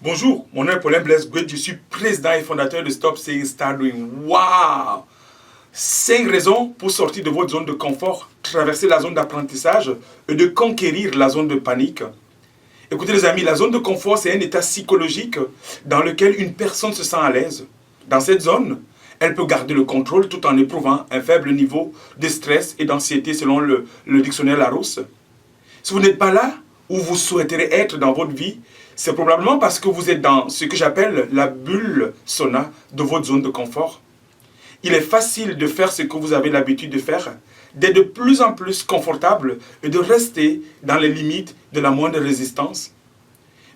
Bonjour, mon nom est Paulin Blaise Gouet, je suis président et fondateur de Stop Saying Start Doing. Waouh! 5 raisons pour sortir de votre zone de confort, traverser la zone d'apprentissage et de conquérir la zone de panique. Écoutez les amis, la zone de confort, c'est un état psychologique dans lequel une personne se sent à l'aise. Dans cette zone, elle peut garder le contrôle tout en éprouvant un faible niveau de stress et d'anxiété selon le dictionnaire Larousse. Si vous n'êtes pas là où vous souhaiterez être dans votre vie, c'est probablement parce que vous êtes dans ce que j'appelle la bulle sauna de votre zone de confort. Il est facile de faire ce que vous avez l'habitude de faire, d'être de plus en plus confortable et de rester dans les limites de la moindre résistance.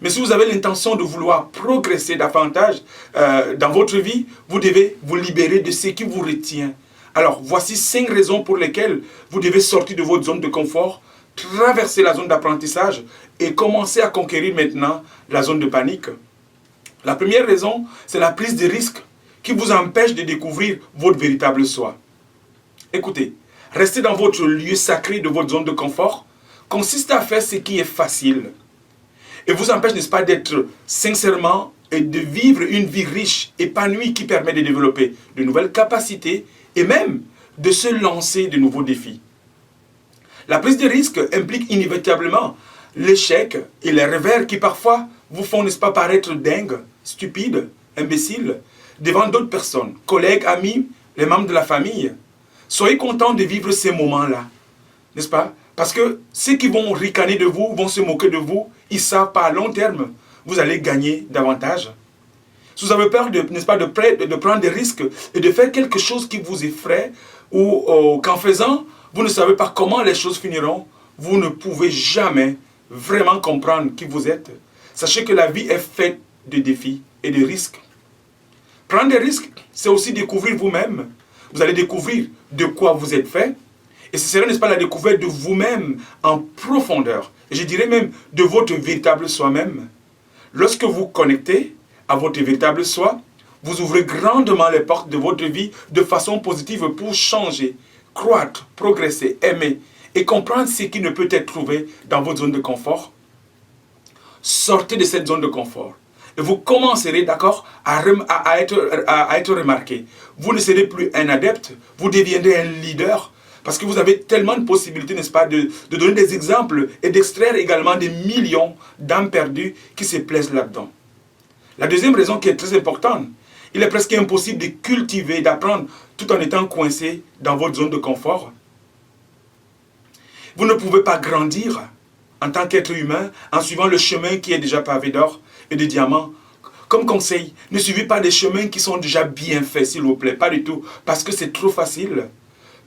Mais si vous avez l'intention de vouloir progresser davantage dans votre vie, vous devez vous libérer de ce qui vous retient. Alors, voici 5 raisons pour lesquelles vous devez sortir de votre zone de confort, traverser la zone d'apprentissage et commencer à conquérir maintenant la zone de panique. La première raison, c'est la prise de risque qui vous empêche de découvrir votre véritable soi. Écoutez, rester dans votre lieu sacré de votre zone de confort consiste à faire ce qui est facile et vous empêche, n'est-ce pas, d'être sincèrement et de vivre une vie riche, épanouie qui permet de développer de nouvelles capacités et même de se lancer de nouveaux défis. La prise de risque implique inévitablement l'échec et les revers qui parfois vous font, n'est-ce pas, paraître dingue, stupide, imbécile, devant d'autres personnes, collègues, amis, les membres de la famille. Soyez contents de vivre ces moments-là, n'est-ce pas? Parce que ceux qui vont ricaner de vous, vont se moquer de vous, ils savent pas à long terme, vous allez gagner davantage. Si vous avez peur, n'est-ce pas, de prendre des risques et de faire quelque chose qui vous effraie, ou qu'en faisant, vous ne savez pas comment les choses finiront, vous ne pouvez jamais vraiment comprendre qui vous êtes. Sachez que la vie est faite de défis et de risques. Prendre des risques, c'est aussi découvrir vous-même. Vous allez découvrir de quoi vous êtes fait. Et ce sera, n'est-ce pas, la découverte de vous-même en profondeur. Et je dirais même de votre véritable soi-même. Lorsque vous connectez à votre véritable soi, vous ouvrez grandement les portes de votre vie de façon positive pour changer, croître, progresser, aimer et comprendre ce qui ne peut être trouvé dans votre zone de confort. Sortez de cette zone de confort. Et vous commencerez, d'accord, à être remarqué. Vous ne serez plus un adepte, vous deviendrez un leader. Parce que vous avez tellement de possibilités, n'est-ce pas, de donner des exemples et d'extraire également des millions d'âmes perdues qui se plaisent là-dedans. La deuxième raison qui est très importante, il est presque impossible de cultiver, d'apprendre tout en étant coincé dans votre zone de confort. Vous ne pouvez pas grandir en tant qu'être humain en suivant le chemin qui est déjà pavé d'or et de diamants. Comme conseil, ne suivez pas des chemins qui sont déjà bien faits, s'il vous plaît. Pas du tout, parce que c'est trop facile.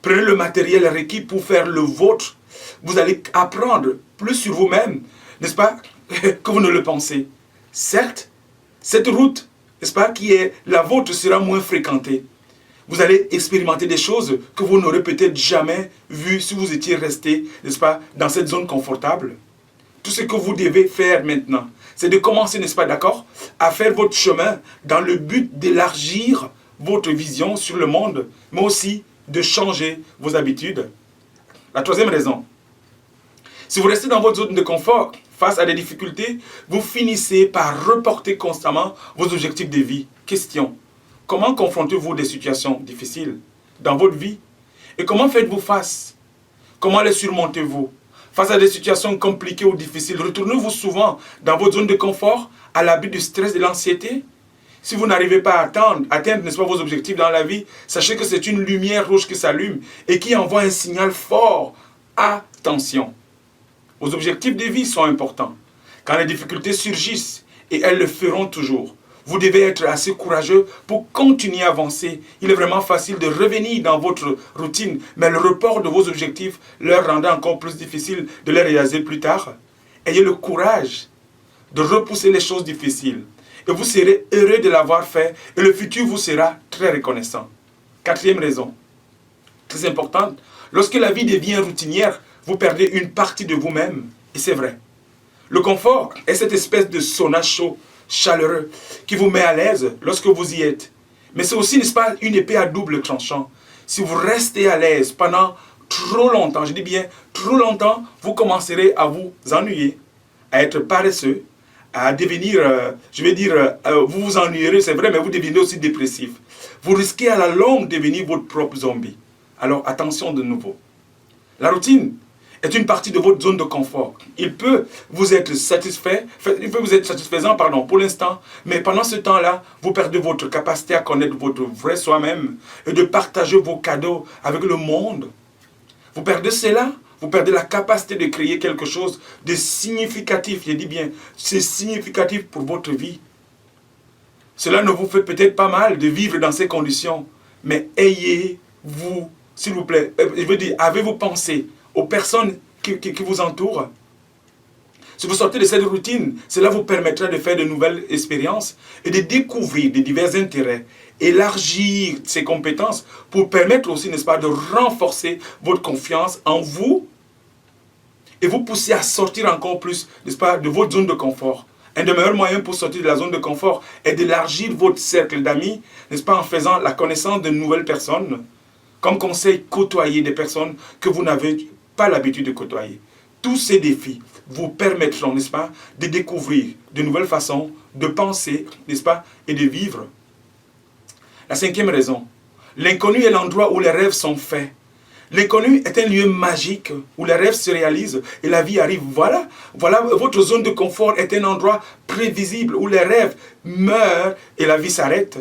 Prenez le matériel requis pour faire le vôtre. Vous allez apprendre plus sur vous-même, n'est-ce pas, que vous ne le pensez. Certes, cette route, n'est-ce pas, qui est la vôtre sera moins fréquentée. Vous allez expérimenter des choses que vous n'aurez peut-être jamais vues si vous étiez resté, n'est-ce pas, dans cette zone confortable. Tout ce que vous devez faire maintenant, c'est de commencer, n'est-ce pas, d'accord, à faire votre chemin dans le but d'élargir votre vision sur le monde, mais aussi de changer vos habitudes. La troisième raison, si vous restez dans votre zone de confort, face à des difficultés, vous finissez par reporter constamment vos objectifs de vie. Question, comment confrontez-vous des situations difficiles dans votre vie? Et comment faites-vous face? Comment les surmontez-vous? Face à des situations compliquées ou difficiles, retournez-vous souvent dans votre zone de confort à l'abri du stress et de l'anxiété? Si vous n'arrivez pas à atteindre, n'est-ce pas, vos objectifs dans la vie, sachez que c'est une lumière rouge qui s'allume et qui envoie un signal fort. Attention! Vos objectifs de vie sont importants. Quand les difficultés surgissent, et elles le feront toujours, vous devez être assez courageux pour continuer à avancer. Il est vraiment facile de revenir dans votre routine, mais le report de vos objectifs leur rendra encore plus difficile de les réaliser plus tard. Ayez le courage de repousser les choses difficiles. Et vous serez heureux de l'avoir fait et le futur vous sera très reconnaissant. Quatrième raison, très importante, lorsque la vie devient routinière, vous perdez une partie de vous-même. Et c'est vrai. Le confort est cette espèce de sauna chaud, chaleureux, qui vous met à l'aise lorsque vous y êtes. Mais c'est aussi, n'est-ce pas, une épée à double tranchant. Si vous restez à l'aise pendant trop longtemps, je dis bien trop longtemps, vous commencerez à vous ennuyer, à être paresseux, à devenir, je vais dire, vous vous ennuierez, c'est vrai, mais vous devenez aussi dépressif. Vous risquez à la longue de devenir votre propre zombie. Alors attention de nouveau. La routine est une partie de votre zone de confort. Il peut vous être satisfaisant, pour l'instant, mais pendant ce temps-là, vous perdez votre capacité à connaître votre vrai soi-même et de partager vos cadeaux avec le monde. Vous perdez cela, vous perdez la capacité de créer quelque chose de significatif. Je dis bien, c'est significatif pour votre vie. Cela ne vous fait peut-être pas mal de vivre dans ces conditions, mais ayez-vous, s'il vous plaît, je veux dire, avez-vous pensé aux personnes qui vous entourent? Si vous sortez de cette routine, cela vous permettra de faire de nouvelles expériences et de découvrir de divers intérêts, élargir ses compétences pour permettre aussi, n'est-ce pas, de renforcer votre confiance en vous et vous pousser à sortir encore plus, n'est-ce pas, de votre zone de confort. Un des meilleurs moyens pour sortir de la zone de confort est d'élargir votre cercle d'amis, n'est-ce pas, en faisant la connaissance de nouvelles personnes. Comme conseil, côtoyer des personnes que vous n'avez pas l'habitude de côtoyer. Tous ces défis vous permettront, n'est-ce pas, de découvrir de nouvelles façons de penser, n'est-ce pas, et de vivre. La cinquième raison, l'inconnu est l'endroit où les rêves sont faits. L'inconnu est un lieu magique où les rêves se réalisent et la vie arrive. Voilà, votre zone de confort est un endroit prévisible où les rêves meurent et la vie s'arrête.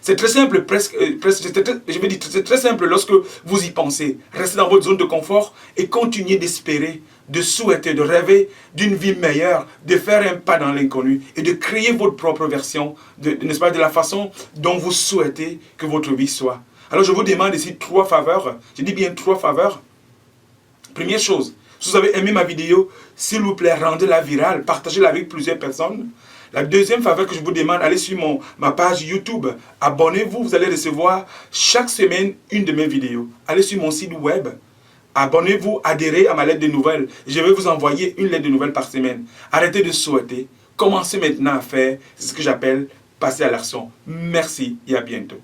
C'est très simple, c'est très simple lorsque vous y pensez. Restez dans votre zone de confort et continuez d'espérer, de souhaiter, de rêver d'une vie meilleure, de faire un pas dans l'inconnu et de créer votre propre version, n'est-ce pas, de la façon dont vous souhaitez que votre vie soit. Alors je vous demande ici 3 faveurs. Je dis bien 3 faveurs. Première chose, si vous avez aimé ma vidéo, s'il vous plaît, rendez-la virale, partagez-la avec plusieurs personnes. La deuxième faveur que je vous demande, allez sur ma page YouTube, abonnez-vous, vous allez recevoir chaque semaine une de mes vidéos. Allez sur mon site web, abonnez-vous, adhérez à ma lettre de nouvelles. Je vais vous envoyer une lettre de nouvelles par semaine. Arrêtez de souhaiter, commencez maintenant à faire ce que j'appelle passer à l'action. Merci et à bientôt.